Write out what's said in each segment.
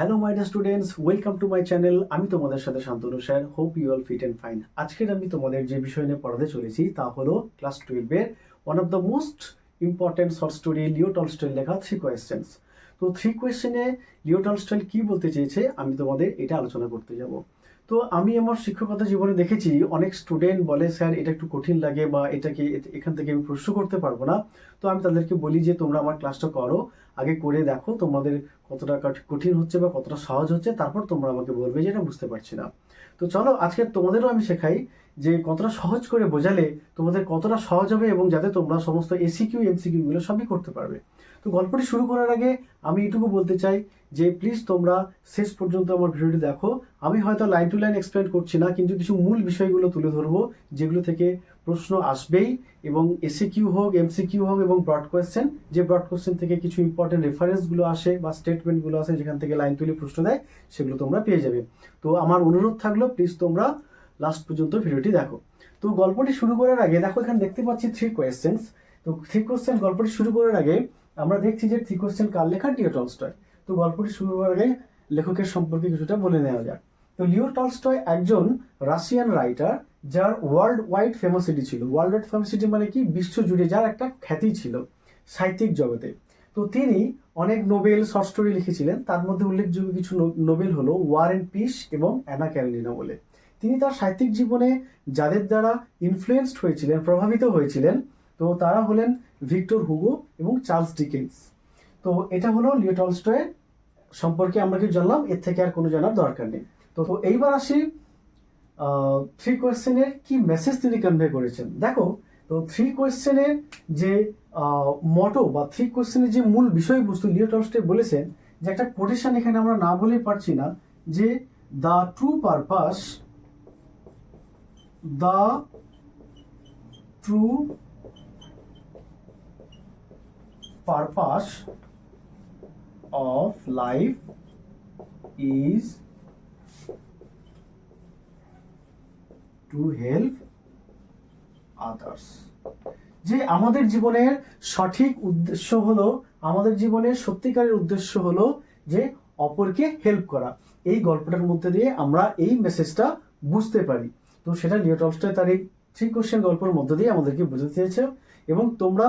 Hello my dear students, welcome to my channel. আমি তোমাদের সাথে Shantanu sir. Hope you all fit and fine. আজকের আমি তোমাদের যে বিষয় নিয়ে পড়াতে চলেছি তা হলো ক্লাস 12-এর one of the most important short story Leo টলস্টয়ের লেখা 3 কোয়েশ্চেন্স। তো 3 কোয়েশ্চেনে লিও টলস্টয় কি বলতে চেয়েছে আমি তোমাদের এটা আলোচনা করতে যাব। তো আমি আমার শিক্ষকতা জীবনে দেখেছি অনেক স্টুডেন্ট বলে স্যার এটা একটু কঠিন লাগে বা এটাকে এখান থেকে আমি প্রশ্ন করতে পারবো না। তো আমি তাদেরকে বলি যে তোমরা আমার ক্লাসটা করো, আগে করে দেখো তোমাদের কতটা কঠিন হচ্ছে বা কতটা সহজ হচ্ছে, তারপর তোমরা আমাকে বলবে যে এটা বুঝতে পারছি না। তো চলো আজকে তোমাদেরও আমি শেখাই যে কতটা সহজ করে বোঝালে তোমাদের কতটা সহজ হবে এবং যাতে তোমরা সমস্ত এসিকিউ এমসিকিউ গুলো সবই করতে পারবে। তো গল্পটি শুরু করার আগে আমি এটুকু বলতে চাই যে প্লিজ তোমরা শেষ পর্যন্ত আমার ভিডিওটি দেখো। আমি হয়তো লাইন টু লাইন এক্সপ্লেন করছি না, কিন্তু কিছু মূল বিষয়গুলো তুলে ধরবো যেগুলো থেকে প্রশ্ন আসবেই, এবং এসিকিউ হোক এমসিকিউ হোক এবং ব্রড কোয়েশ্চেন, যে ব্রড কোয়েশ্চেন থেকে কিছু ইম্পর্টেন্ট রেফারেন্সগুলো আসে বা স্টেটমেন্টগুলো আসে যেখান থেকে লাইন তুলে প্রশ্ন দেয়, সেগুলো তোমরা পেয়ে যাবে। তো আমার অনুরোধ থাকলো প্লিজ তোমরা লাস্ট পর্যন্ত ভিডিওটি দেখো। তো গল্পটি শুরু করার আগে দেখো এখানে দেখতে পাচ্ছি 3 কোয়েশ্চেন্স। তো 3 কোয়েশ্চেন গল্পটি শুরু করার আগে আমরা দেখছি যে 3 কোয়েশ্চেন কার লেখা? Leo Tolstoy. তো গল্পটি শুরু করার আগে লেখকের সম্পর্কে কিছুটা বলে নেওয়া যাক। তো লিও টলস্টয় একজন রাশিয়ান রাইটার যার ওয়ার্ল্ড ওয়াইড ফেমাসিটি ছিল। ওয়ার্ল্ড ওয়াইড ফেমাসিটি মানে কি? বিশ্বজুড়ে যার একটা খ্যাতি ছিল সাহিত্যিক জগতে। তো তিনি অনেক নোবেল শর্ট স্টোরি লিখেছিলেন, তার মধ্যে উল্লেখযোগ্য কিছু নোবেল হলো ওয়ার এন্ড পিস এবং অ্যানা ক্যারেনিনা বলে। তিনি তার সাহিত্যিক জীবনে যাদের দ্বারা ইনফ্লুয়েন্সড হয়েছিলেন, প্রভাবিত হয়েছিলেন, তো তারা হলেন ভিক্টর হুগো এবং চার্লস ডিকেন্স। তো এটা হলো লিও টলস্টয় সম্পর্কে আমরা কিছু জানলাম, এর থেকে আর কোনো জানার দরকার নেই। তো এইবার আসি 3 কোয়েশ্চেনের কি মেসেজ তিনি কনভে করেছেন। দেখো, তো 3 কোয়েশ্চেনের যে মটো বা 3 কোয়েশ্চেনের যে মূল বিষয়বস্তু লিও টলস্টয় বলেছেন, যে একটা কোটেশন এখানে আমরা না বলেই পারছি না, যে the true purpose of life is to help others। যে আমাদের জীবনের সঠিক উদ্দেশ্য হলো, আমাদের জীবনের সত্যিকারের উদ্দেশ্য হলো যে অপরকে হেল্প করা। এই গল্পটার মধ্যে দিয়ে আমরা এই মেসেজটা বুঝতে পারি। তো সেটা লিও টলস্টয় তার এই 3 কোয়েশ্চেন গল্পের মধ্য দিয়ে আমাদেরকে বুঝতে চেয়েছে। এবং তোমরা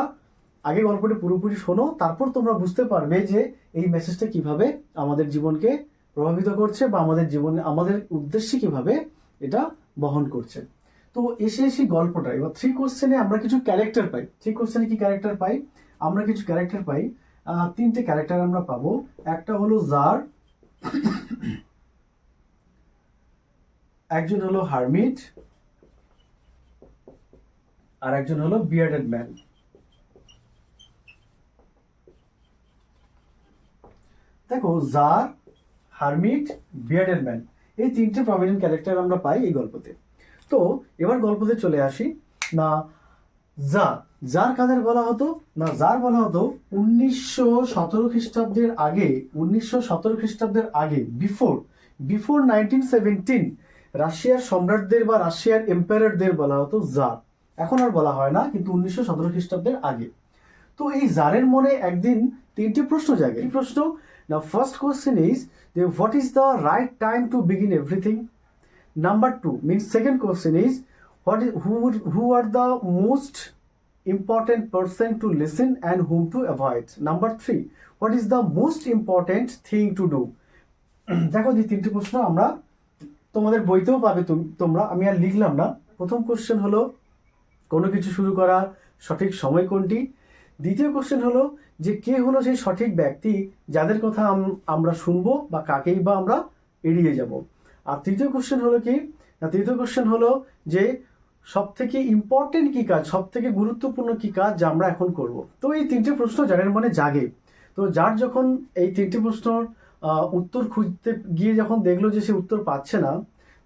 আগে গল্পটি পুরোপুরি শোনো, তারপর তোমরা বুঝতে পারবে যে এই মেসেজটা কিভাবে আমাদের জীবনকে প্রভাবিত করছে বা আমাদের জীবনে আমাদের উদ্দেশ্যে কিভাবে এটা বহন করছে। তো এসে গল্পটা এবার 3 কোশ্চেনে আমরা কিছু ক্যারেক্টার পাই। 3 কোশ্চেনে কি ক্যারেক্টার পাই? আমরা কিছু ক্যারেক্টার পাই, 3টে ক্যারেক্টার আমরা পাবো। একটা হলো জার, একজন হলো হারমিট, আর একজন হলো বিয়ার্ডেড ম্যান। দেখো, জার, হারমিট, বিয়ার্ডেড ম্যান, এই 3টে প্রমিনেন্ট ক্যারেক্টার আমরা পাই এই গল্পতে। তো এবার গল্পতে চলে আসি না। জার কাদের বলা হতো? না, জার বলা হতো 1917 খ্রিস্টাব্দের আগে, 1917 খ্রিস্টাব্দের আগে, বিফোর 1917 রাশিয়ার সম্রাটদের বা রাশিয়ার এম্পায়ারদের বলা হতো জার। এখন আর বলা হয় না, কিন্তু 1917 খ্রিস্টাব্দের আগে। তো এই জারের মনে একদিন 3টে প্রশ্ন জাগে। এই প্রশ্ন, না first question is what is the right time to begin everything. Number 2 means second question is who are the most important person to listen and whom to avoid. Number 3, what is the most important thing to do. দেখো, যে 3টে প্রশ্ন আমরা তোমাদের বইতেও পাবে তোমরা, আমি আর লিখলাম না। প্রথম কোশ্চেন হলো কোনো কিছু শুরু করার সঠিক সময় কোনটি। দ্বিতীয় কোশ্চেন হলো যে কে হলো সেই সঠিক ব্যক্তি যাদের কথা আমরা শুনবো বা কাকেই বা আমরা এড়িয়ে যাব। আর তৃতীয় কোশ্চেন হলো কি? তৃতীয় কোশ্চেন হলো যে সব থেকে ইম্পর্টেন্ট কি কাজ, সব থেকে গুরুত্বপূর্ণ কি কাজ যা আমরা এখন করব। তো এই 3টে প্রশ্ন যার মনে জাগে। তো যার যখন এই 3টে প্রশ্নর উত্তর খুঁজতে গিয়ে যখন দেখলো যে সে উত্তর পাচ্ছে না,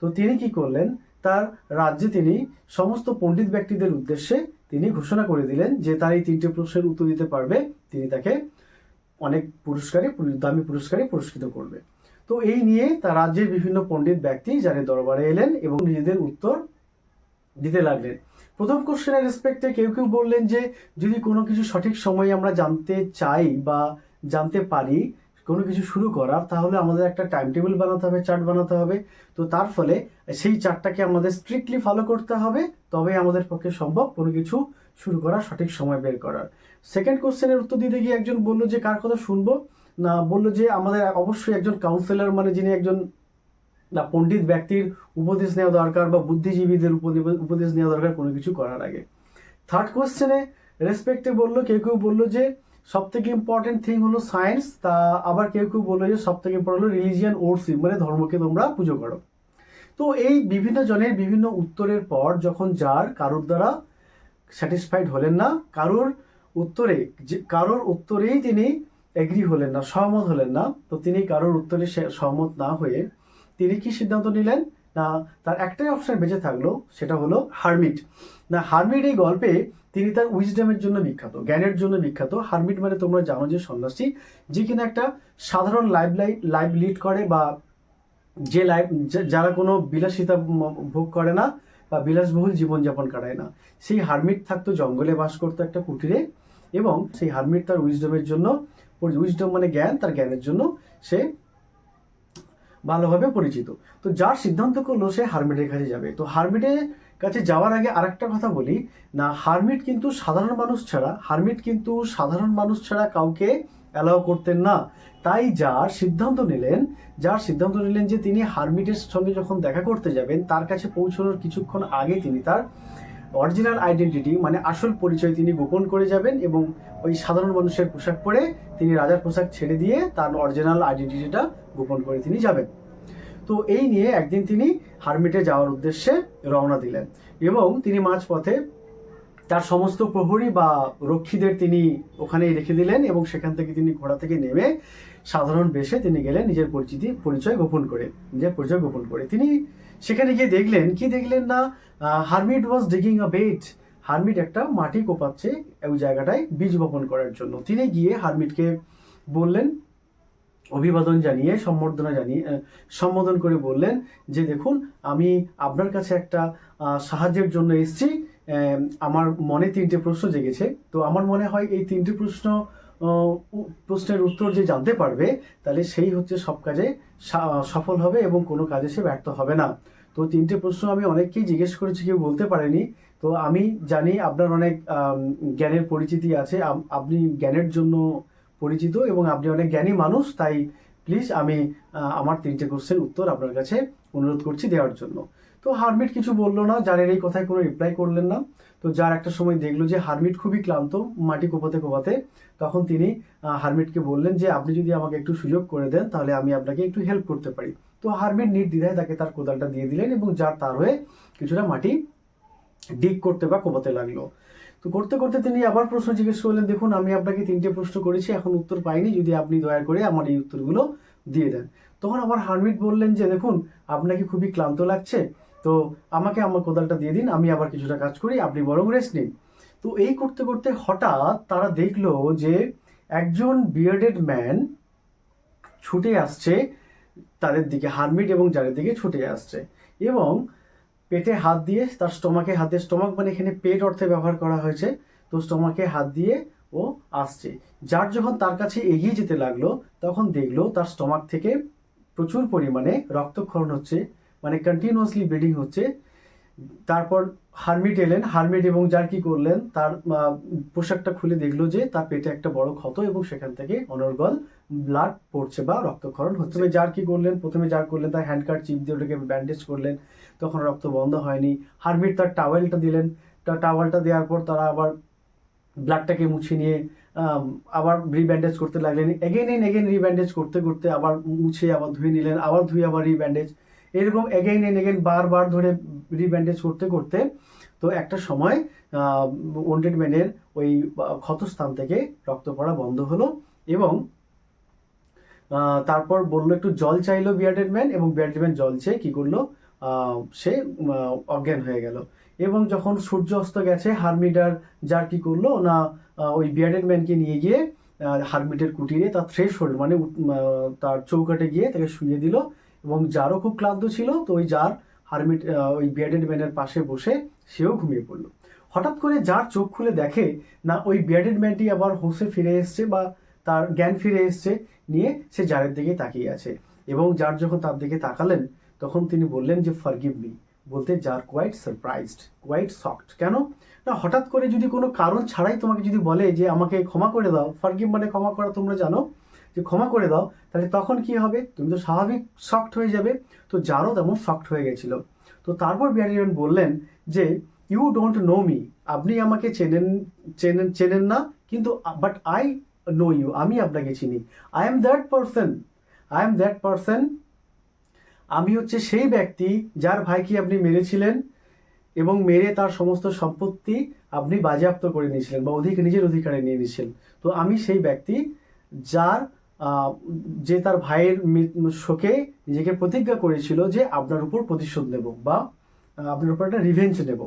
তো তিনি কি করলেন, তার রাজ্যে তিনি সমস্ত পণ্ডিত ব্যক্তিদের উদ্দেশ্যে তিনি ঘোষণা করে দিলেন যে তার এই 3টে প্রশ্নের উত্তর দিতে পারবে, তিনি তাকে অনেক দামি পুরস্কারে পুরস্কৃত করবে। তো এই নিয়ে তার রাজ্যের বিভিন্ন পণ্ডিত ব্যক্তি যাদের দরবারে এলেন এবং নিজেদের উত্তর দিতে লাগলেন। প্রথম কোশ্চেনের রেসপেক্টে কেউ বললেন যে যদি কোনো কিছু সঠিক সময়ে আমরা জানতে চাই বা জানতে পারি, কোনো কিছু শুরু করার, তাহলে আমাদের একটা টাইম টেবিল বানাতে হবে, চার্ট বানাতে হবে। তো তার ফলে সেই চার্টটাকে আমাদের স্ট্রিক্টলি ফলো করতে হবে, তবে আমাদের পক্ষে সম্ভব কোনো কিছু শুরু করার, সঠিক সময় বের করার। সেকেন্ড কোশ্চেনের উত্তর দিতে গিয়ে একজন বললো যে কার কথা শুনবো, না বললো যে আমাদের অবশ্যই একজন কাউন্সিলর, মানে যিনি একজন না পণ্ডিত ব্যক্তির উপদেশ নেওয়া দরকার, বা বুদ্ধিজীবীদের উপদেশ নেওয়া দরকার কোনো কিছু করার আগে। থার্ড কোশ্চেনে রেসপেক্টে বললো, কেউ কেউ বললো যে সব থেকে ইম্পর্টেন্ট থিং হলো সায়েন্স, তা আবার কেউ কেউ বললো যে সব থেকে ইম্পর্টেন্ট হলো রিলিজিয়ান ওরশিপ, মানে ধর্মকে তোমরা পুজো করো। তো এই বিভিন্ন জনের বিভিন্ন উত্তরের পর যখন যার কারোর দ্বারা স্যাটিসফাইড হলেন না, কারোর উত্তরেই তিনি এগ্রি হলেন না, সহমত হলেন না, তো তিনি কারোর উত্তরে সহমত না হয়ে তিনি কি সিদ্ধান্ত নিলেন, না তার একটাই অপশন বেঁচে থাকলো, সেটা হলো হারমিট। না হারমিট এই গল্পে তিনি তার উইজডমের জন্য বিখ্যাত, জ্ঞানের জন্য বিখ্যাত। হারমিট মানে তোমরা জানো যে সন্ন্যাসী, যে কিনা একটা সাধারণ লাইফ লিড করে, বা যে যারা কোনো বিলাসিতা ভোগ করে না বা বিলাসবহুল জীবনযাপন কাটায় না, সেই হারমিট থাকতো, জঙ্গলে বাস করতো একটা কুটিরে, এবং সেই হারমিট তার উইজডমের জন্য, উইজডম মানে জ্ঞান, তার জ্ঞানের জন্য সে ভালোভাবে পরিচিত। তো যার সিদ্ধান্ত করলো সে হারমিটের কাছে যাবে। তো হারমিটের কাছে যাওয়ার আগে আরেকটা কথা বলি, না হারমিট কিন্তু সাধারণ মানুষ ছাড়া কাউকে অ্যালাউ করতেন না। তাই যার সিদ্ধান্ত নিলেন যে তিনি হারমিটের সঙ্গে যখন দেখা করতে যাবেন, তার কাছে পৌঁছানোর কিছুক্ষণ আগে তিনি তার অরিজিনাল আইডেন্টিটি, মানে আসল পরিচয় তিনি গোপন করে যাবেন, এবং ওই সাধারণ মানুষের পোশাক পরে তিনি রাজার পোশাক ছেড়ে দিয়ে তার অরিজিনাল আইডেন্টিটিটা গোপন করে তিনি যাবেন। তো এই নিয়ে একদিন তিনি হারমিটে যাওয়ার উদ্দেশ্যে রওনা দিলেন, এবং তিনি মাঝপথে তার সমস্ত প্রহরী বা রক্ষীদের তিনি ওখানেই রেখে দিলেন, এবং সেখান থেকে তিনি ঘোড়া থেকে নেমে সাধারণ বেশে তিনি গেলেন নিজের পরিচয় গোপন করে। তিনি সেখানে গিয়ে দেখলেন না, hermit was digging a bed. Hermit একটা মাটি কোপাচ্ছে ওই জায়গাটায় বীজ বপন করার জন্য। তিনি গিয়ে হারমিটকে বললেন, অভিবাদন জানিয়ে, সম্বোধন করে বললেন যে দেখুন, আমি আপনার কাছে একটা সাহায্যের জন্য এসেছি। আমার মনে 3টে প্রশ্ন জেগেছে। তো আমার মনে হয় এই 3টে প্রশ্নের উত্তর যে জানতে পারবে, তাহলে সেই হচ্ছে সব কাজে সফল হবে এবং কোনো কাজে সে ব্যর্থ হবে না। তো 3টে প্রশ্ন আমি অনেককেই জিজ্ঞেস করেছি, কেউ বলতে পারেনি। তো আমি জানি আপনার অনেক জ্ঞানের পরিচিতি আছে, আপনি জ্ঞানের জন্য পরিচিত এবং আপনি অনেক জ্ঞানী মানুষ, তাই প্লিজ আমি আমার 3টে কোশ্চেন উত্তর আপনার কাছে অনুরোধ করছি দেওয়ার জন্য। তো হারমিট কিছু বললো না, জারের এই কথায় কোনো রিপ্লাই করলেন না। তো যার একটা সময় দেখলো যে হারমিট খুবই ক্লান্ত মাটি কোপাতে, তখন তিনি হারমিটকে বললেন যে আপনি যদি আমাকে একটু সুযোগ করে দেন, তাহলে আমি আপনাকে একটু হেল্প করতে পারি। তো হারমিট নির্দ্বিধায় তাকে তার কোদালটা দিয়ে দিলেন, এবং তার হয়ে কিছুটা মাটি ডিগ করতে বা কোপাতে লাগলো। তো করতে করতে তিনি আবার প্রশ্ন জিজ্ঞেস করলেন, দেখুন আমি আপনাকে 3টে প্রশ্ন করেছি, এখন উত্তর পাইনি, যদি আপনি দয়া করে আমার এই উত্তরগুলো দিয়ে দেন। তখন আবার হারমিট বললেন যে দেখুন, আপনাকে খুবই ক্লান্ত লাগছে, তো আমাকে আমার কোদালটা দিয়ে দিন, আমি আবার কিছুটা কাজ করি, আপনি বরং রেস্ট নিন। তো এই করতে করতে হঠাৎ তারা দেখলো যে একজন বিয়ার্ডেড ম্যান ছুটে আসছে তাদের দিকে, হারমিট এবং জারের দিকে ছুটে আসছে, এবং পেটে হাত দিয়ে, তার স্টোমাকে হাত দিয়ে, স্টোমাক মানে এখানে পেট অর্থে ব্যবহার করা হয়েছে, তো স্টোমাকে হাত দিয়ে ও আসছে। যার যখন তার কাছে এগিয়ে যেতে লাগলো, তখন দেখলো তার স্টোমাক থেকে প্রচুর পরিমাণে রক্তক্ষরণ হচ্ছে, মানে কন্টিনিউয়াসলি ব্লিডিং হচ্ছে। তারপর হারমিট এলেন, হারমিট এবং যার কি করলেন, তার পোশাকটা খুলে দেখলো যে তার পেটে একটা বড় ক্ষত, এবং সেখান থেকে অনর্গল ব্লাড পড়ছে বা রক্তক্ষরণ হচ্ছে। প্রথমে যার করলেন তার হ্যান্ডকার চিপ দিয়ে ওটাকে ব্যান্ডেজ করলেন, তখন রক্ত বন্ধ হয়নি। হারমিট তার টাওয়েলটা দিলেন, টাওয়েলটা দেওয়ার পর তারা আবার ব্লাডটাকে মুছে নিয়ে আবার রিব্যান্ডেজ করতে লাগলেন, এগেইন রিব্যান্ডেজ করতে করতে আবার মুছে আবার ধুয়ে নিলেন, আবার ধুয়ে আবার রিব্যান্ডেজ, এরকম এগেইন বারবার ধরে রিব্যান্ডেজ করতে করতে তো একটা সময় ওন্ডেড ম্যানের ওই ক্ষতস্থান থেকে রক্ত পড়া বন্ধ হলো, এবং তারপর বললো একটু জল চাইলো বিয়ার্ডেড ম্যান, এবং বিয়ার্ডেড ম্যান জল চেয়ে কি করলো, সে অজ্ঞান হয়ে গেল। এবং যখন সূর্য অস্ত গেছে, হারমিট আর যার কি করলো না, ওই বিয়ার্ডেড ম্যানকে নিয়ে গিয়ে হারমিটের কুটিরে তার থ্রেশহোল্ড মানে তার চৌকাটে গিয়ে তাকে শুইয়ে দিল, এবং যারও খুব ক্লান্ত ছিল, তো ওই হারমিট ওই বিয়ার্ডেড ম্যানের পাশে বসে সেও ঘুমিয়ে পড়লো। হঠাৎ করে যার চোখ খুলে দেখে না, ওই বিয়ার্ডেড ম্যানটি আবার হোঁশে ফিরে এসছে, বা তার জ্ঞান ফিরে এসছে, নিয়ে সে জারের দিকে তাকিয়ে আছে। এবং জার যখন তার দিকে তাকালেন তখন তিনি বললেন যে ফরগিভ মি, বলতে জার কোয়াইট সারপ্রাইজড, কোয়াইট শকড। কেন না, হঠাৎ করে যদি কোনো কারণ ছাড়াই তোমাকে যদি বলে যে আমাকে ক্ষমা করে দাও, ফরগিভ মানে ক্ষমা করা, তোমরা জানো যে ক্ষমা করে দাও, তাহলে তখন কি হবে, তুমি তো স্বাভাবিক শকড হয়ে যাবে। তো জারও তেমন শকড হয়ে গেছিল। তো তারপর বিয়ারিয়ন বললেন যে ইউ ডোন্ট নো মি, আপনি আমাকে চেনেন চেনেন চেনেন না, কিন্তু বাট আই নো ইউ, আমি আপনাকে চিনি। I am that person, I am that person, আমি হচ্ছে সেই ব্যক্তি যার ভাইকে আপনি মেরেছিলেন এবং মেরে তার সমস্ত সম্পত্তি আপনি বাজেয়াপ্ত করে নিয়েছিলেন বা নিজের অধিকারে নিয়ে নিয়েছিলেন। তো আমি সেই ব্যক্তি যার যে তার ভাইয়ের শোকে নিজেকে প্রতিজ্ঞা করেছিল যে আপনার উপর প্রতিশোধ নেব বা আপনার উপর একটা রিভেঞ্জ নেব।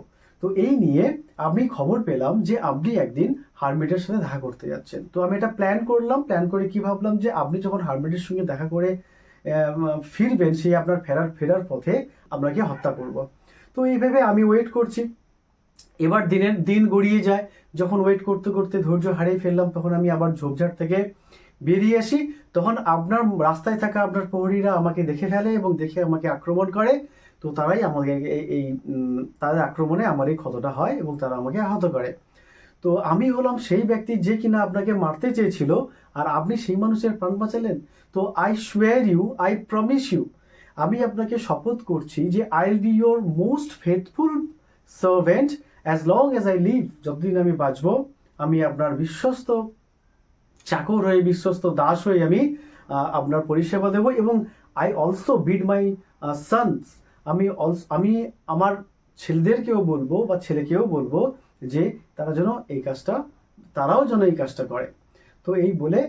তো এই নিয়ে আমি খবর পেলাম যে আপনি একদিন হারমিটের সাথে দেখা করতে যাচ্ছেন। তো আমি এটা প্ল্যান করলাম, প্ল্যান করে কি ভাবলাম যে আপনি যখন হারমিটের সঙ্গে দেখা করে ফিরবেন, সেই আপনার ফেরার পথে আপনাকে হত্যা করব। তো এইভাবে আমি ওয়েট করছি। এবার দিন গড়িয়ে যায়। যখন ওয়েট করতে করতে ধৈর্য হারিয়ে ফেললাম, তখন আমি আবার ঝোপঝাড় থেকে বেরিয়ে আসি। তখন আপনার রাস্তায় থাকা আপনার প্রহরীরা আমাকে দেখে ফেলে এবং দেখে আমাকে আক্রমণ করে। তো তারাই আমাকে এই তাদের আক্রমণে আমার এই ক্ষতটা হয় এবং তারা আমাকে আহত করে। তো আমি হলাম সেই ব্যক্তি যে কিনা আপনাকে মারতে চেয়েছিল, আর আপনি সেই মানুষের প্রাণ বাঁচালেন। তো I swear you, I promise you, আমি আপনাকে শপথ করছি যে I will be your most faithful servant as long as I live, যতদিন আমি বাঁচবো আমি আপনার বিশ্বস্ত চাকর হয়ে, বিশ্বস্ত দাস হয়ে আমি আপনার পরিষেবা দেব। এবং I also bid my sons, আমি আমার ছেলেদেরকেও বলবো বা ছেলেকেও বলবো যে তারাও যেন এই কাজটা করে। তো এই বলে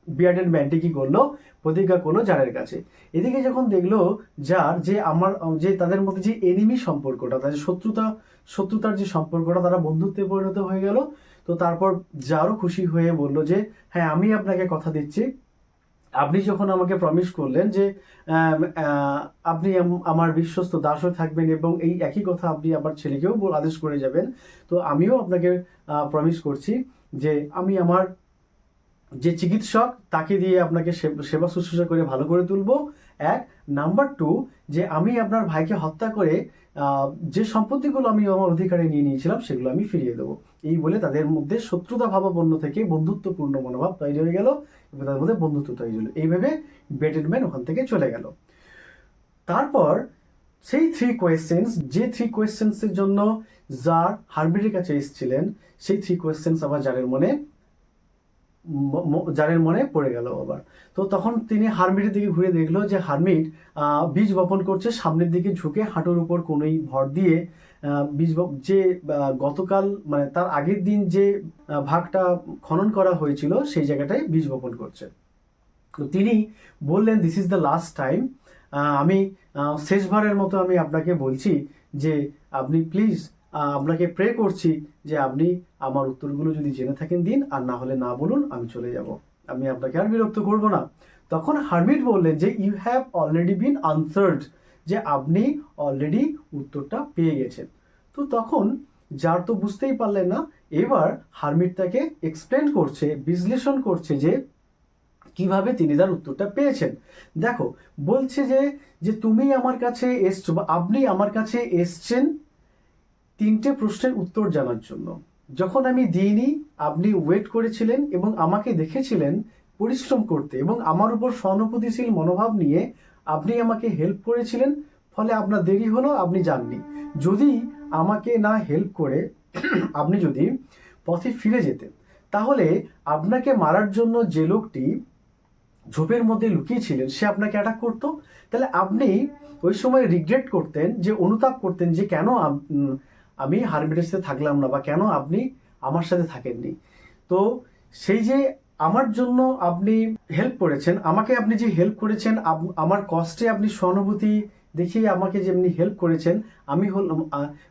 বিয়ার্ডেড ম্যানটি কি করলো, প্রতিজ্ঞা করলো জারের কাছে। এদিকে যখন দেখলো জার যে তাদের মধ্যে যে এনিমি সম্পর্কটা, তাদের শত্রুতার যে সম্পর্কটা, তারা বন্ধুত্বে পরিণত হয়ে গেল। তো তারপর জারও খুশি হয়ে বলল যে হ্যাঁ, আমি আপনাকে কথা দিচ্ছি, আপনি যখন আমাকে প্রমিস করলেন যে আপনি আমার বিশ্বস্ত দাস হয়ে থাকবেন এবং এই একই কথা আপনি আমার ছেলেকেও আদেশ করে যাবেন, তো আমিও আপনাকে প্রমিস করছি যে আমি আমার যে চিকিৎসক তাকে দিয়ে আপনাকে সেবা শুশ্রূষা করে ভালো করে তুলবো। এক নাম্বার 2, যে আমি আপনার ভাইকে হত্যা করে যে সম্পত্তিগুলো আমি আমার অধিকারে নিয়ে নিয়েছিলাম সেগুলো আমি ফিরিয়ে দেবো। এই বলে তাদের মধ্যে শত্রুতা ভাবাপন্ন থেকে বন্ধুত্বপূর্ণ মনোভাব তৈরি হয়ে গেল এবং তাদের মধ্যে বন্ধুত্ব তৈরি হলো। এইভাবে বেটেড ম্যান ওখান থেকে চলে গেল। তারপর সেই 3 কোয়েশ্চেন্স, যে 3 কোয়েশ্চেন্সের জন্য জার হারমিটের কাছে এসেছিলেন, সেই 3 কোয়েশ্চেন্স আবার জারের মনে পড়ে গেল আবার। তো তখন তিনি হারমিটের দিকে ঘুরে দেখলো যে হারমিট বীজ বপন করছে, সামনের দিকে ঝুঁকে হাঁটুর উপর কোনোই ভর দিয়ে যে গতকাল মানে তার আগের দিন যে ভাগটা খনন করা হয়েছিল সেই জায়গাটায় বীজ বপন করছে। তো তিনি বললেন this is the last time, আমি শেষবারের মতো আমি আপনাকে বলছি যে আপনি প্লিজ, আপনাকে প্রে করছি যে আপনি আমার উত্তরগুলো যদি জেনে থাকেন দিন, আর না হলে না বলুন, আমি চলে যাব, আমি আপনাকে আর বিরক্ত করব না। তখন হারমিট বললেন যে you have already been answered, যে আপনি অলরেডি উত্তরটা পেয়ে গেছেন। তো তখন যার তো বুঝতেই পারলেন না, এবার হারমিট তাকে এক্সপ্লেন করছে, বিশ্লেষণ করছে যে কিভাবে তিনি তার উত্তরটা পেয়েছেন। দেখো, বলছে যে তুমি আমার কাছে এসছো বা আপনি আমার কাছে এসছেন 3টে প্রশ্নের উত্তর জানার জন্য। যখন আমি দিইনি, আপনি ওয়েট করেছিলেন এবং আমাকে দেখেছিলেন পরিশ্রম করতে এবং আমার উপর সহানুভূতিশীল মনোভাব নিয়ে আপনি আমাকে হেল্প করেছিলেন, ফলে আপনার দেরি হলো, আপনি যাননি। যদি আমাকে না হেল্প করে আপনি যদি পথে ফিরে যেতেন, তাহলে আপনাকে মারার জন্য যে লোকটি ঝোপের মধ্যে লুকিয়েছিলেন সে আপনাকে অ্যাটাক করতো। তাহলে আপনি ওই সময় রিগ্রেট করতেন, যে অনুতাপ করতেন যে কেন আমি হারমিটের সাথে থাকলাম না বা কেন আপনি আমার সাথে থাকেননি। তো সেই যে আমার জন্য আপনি হেল্প করেছেন, আমাকে আপনি যে হেল্প করেছেন, আমার কষ্টে আপনি সহানুভূতি দেখিয়ে আমাকে যেমনি হেল্প করেছেন,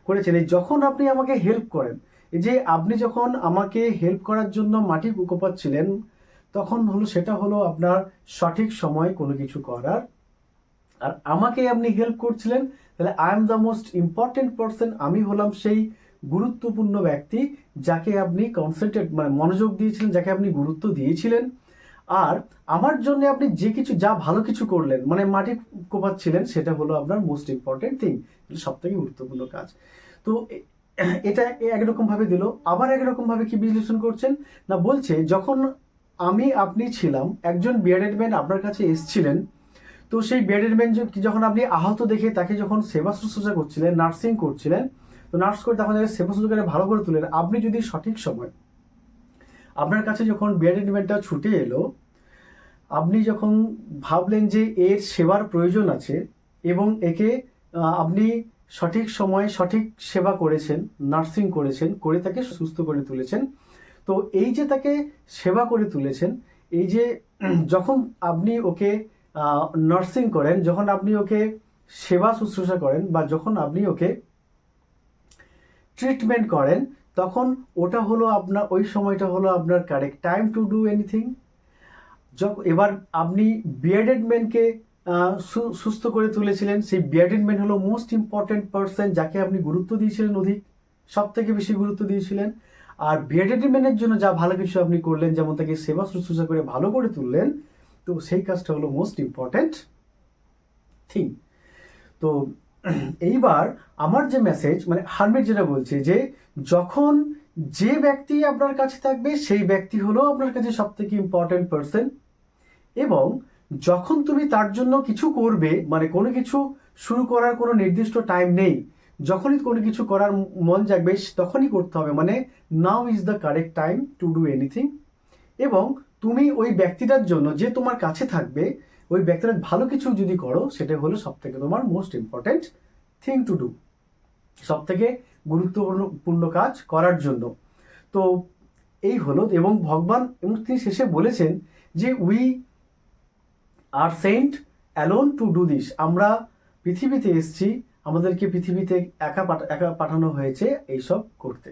করেছেন, যখন আপনি আমাকে হেল্প করেন, যে আপনি যখন আমাকে হেল্প করার জন্য মাটি কোপাচ্ছিলেন, তখন সেটা হলো আপনার সঠিক সময় কোনো কিছু করার। আর আমাকে আপনি হেল্প করছিলেন, তাহলে I am the most important person, আমি হলাম সেই গুরুত্বপূর্ণ ব্যক্তি, যাকে আপনি কনসেন্ট্রেট মানে মনোযোগ দিয়েছিলেন, যাকে আপনি গুরুত্ব দিয়েছিলেন। আর আমার জন্য আপনি যে কিছু যা ভালো কিছু করলেন, মানে মাটি কোপাচ্ছিলেন, সেটা হলো আপনার মোস্ট ইম্পর্টেন্ট থিং, সব থেকে গুরুত্বপূর্ণ কাজ। তো এটা একরকম ভাবে দিল। আবার একরকম ভাবে কি বিশ্লেষণ করছেন না, বলছে যখন আপনি ছিলাম একজন বিয়ার্ডেড ম্যান, আপনার কাছে এসছিলেন, তো সেই বিয়ার্ডেড ম্যান যখন আপনি আহত দেখে তাকে যখন সেবা শুশ্রূষা করছিলেন, নার্সিং করছিলেন, তো নার্স করে তখন তাকে সেবা শুশ্রূষা ভালো করে তুলেন। আপনি যদি সঠিক সময় আপনার কাছে যখন বিয়ার্ডেড ম্যানটা ছুটে এলো, আপনি যখন ভাবলেন যে এর সেবার প্রয়োজন আছে এবং একে আপনি সঠিক সময়ে সঠিক সেবা করেছেন, নার্সিং করেছেন, করে তাকে সুস্থ করে তুলেছেন। তো এই যে তাকে সেবা করে তুলেছেন, এই যে যখন আপনি ওকে নার্সিং করেন, যখন আপনি ওকে সেবা শুশ্রূষা করেন, বা যখন আপনি ওকে ট্রিটমেন্ট করেন, তখন ওটা হলো আপনার, ওই সময়টা হলো আপনার correct time to do anything. এবার আপনি বিয়ার্ডেড ম্যানকে সুস্থ করে তুলেছিলেন, সেই বিয়ার্ডেড ম্যান হলো মোস্ট ইম্পর্টেন্ট পার্সন, যাকে আপনি গুরুত্ব দিয়েছিলেন, অধিক সব থেকে বেশি গুরুত্ব দিয়েছিলেন। আর বিয়ার্ডেড ম্যানের জন্য যা ভালো কিছু আপনি করলেন, যেমন তাকে সেবা শুশ্রূষা করে ভালো করে তুললেন, তো সেই কাজটা হলো মোস্ট ইম্পর্টেন্ট থিং। তো এইবার আমার যে মেসেজ, মানে হার্মিট যেটা বলছে যে যখন যে ব্যক্তি আপনার কাছে থাকবে সেই ব্যক্তি হলো আপনার কাছে সব থেকে ইম্পর্টেন্ট পার্সন, এবং যখন তুমি তার জন্য কিছু করবে, মানে কোনো কিছু শুরু করার কোনো নির্দিষ্ট টাইম নেই, যখনই কোনো কিছু করার মন জাগবে তখনই করতে হবে, মানে now is the correct time to do anything. এবং তুমি ওই ব্যক্তিটার জন্য যে তোমার কাছে থাকবে, ওই ব্যক্তিটার ভালো কিছু যদি করো, সেটা হলো সব থেকে তোমার most important thing to do, সব থেকে গুরুত্বপূর্ণ কাজ করার জন্য। তো এই হলো, এবং ভগবান এবং তিনি শেষে বলেছেন যে we are sent alone to do this, আমরা পৃথিবীতে এসেছি, আমাদেরকে পৃথিবীতে একা পাঠানো হয়েছে এইসব করতে।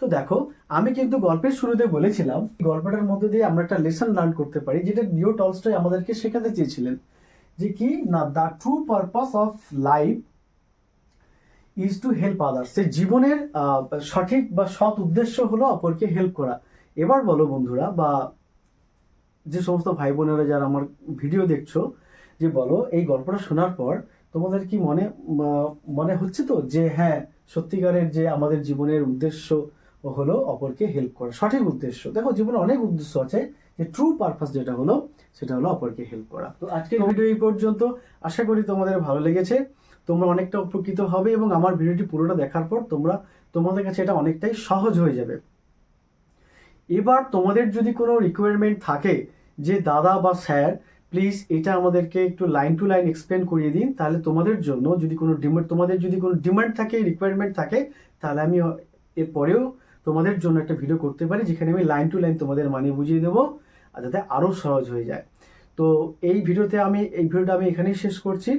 তো দেখো, আমি কিন্তু গল্পের শুরুতে বলেছিলাম গল্পটার মধ্যে দিয়ে আমরা একটা লেসন লার্ন করতে পারি, যেটা লিও টলস্টয় আমাদেরকে শেখাতে চেয়েছিলেন, যে কি না, the true purpose of life is to help others, যে জীবনের সঠিক বা সৎ উদ্দেশ্য হলো অপরকে হেল্প করা। এবার বলো বন্ধুরা, বা যে সমস্ত ভাই বোনেরা যারা আমার ভিডিও দেখছো, যে বলো এই গল্পটা শোনার পর তোমাদের কি মনে হচ্ছে তো যে হ্যাঁ, সত্যিকারের যে আমাদের জীবনের উদ্দেশ্য হলো অপরকে হেল্প করা, সঠিক উদ্দেশ্য। দেখো, জীবনে অনেক উদ্দেশ্য আছে, যে ট্রু পারপাস যেটা হলো সেটা হলো অপরকে হেল্প করা। তো আজকের ভিডিও এই পর্যন্ত, আশা করি তোমাদের ভালো লেগেছে, তোমরা অনেকটা উপকৃত হবে, এবং আমার ভিডিওটি পুরোটা দেখার পর তোমাদের কাছে এটা অনেকটাই সহজ হয়ে যাবে। এবার তোমাদের যদি কোনো রিকোয়ারমেন্ট থাকে যে দাদা বা স্যার প্লিজ এটা আমাদেরকে একটু লাইন টু লাইন এক্সপ্লেন করিয়ে দিন, তাহলে তোমাদের জন্য যদি কোনো ডিমান্ড থাকে, রিকোয়ারমেন্ট থাকে, তাহলে আমি এরপরেও তোমাদের জন্য একটা ভিডিও করতে পারি, যেখানে আমি লাইন টু লাইন তোমাদের মানে বুঝিয়ে দেবো, আর যাতে আরও সহজ হয়ে যায়। তো এই ভিডিওটা আমি এখানেই শেষ করছি।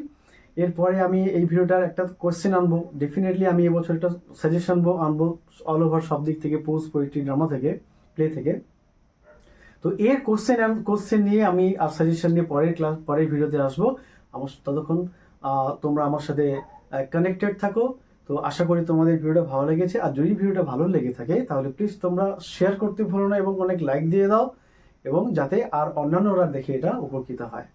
এরপরে আমি এই ভিডিওটার একটা কোশ্চেন আনবো, ডেফিনেটলি আমি এবছর একটা সাজেশন আনবো অল ওভার, সব দিক থেকে, পোস্ট, পোয়েট্রি, ড্রামা থেকে, প্লে থেকে। তো এর কোশ্চেন নিয়ে আমি আর সাজেশন নিয়ে পরের ভিডিওতে আসবো। ততক্ষণ তোমরা আমার সাথে কানেক্টেড থাকো। তো আশা করি তোমাদের ভিডিওটা ভালো লেগেছে, আর যদি ভিডিওটা ভালো লেগে থাকে তাহলে প্লিজ তোমরা শেয়ার করতে ভুলো না, এবং অনেক লাইক দিয়ে দাও, এবং যাতে আর অন্যান্যরা দেখে এটা উপকৃত হয়।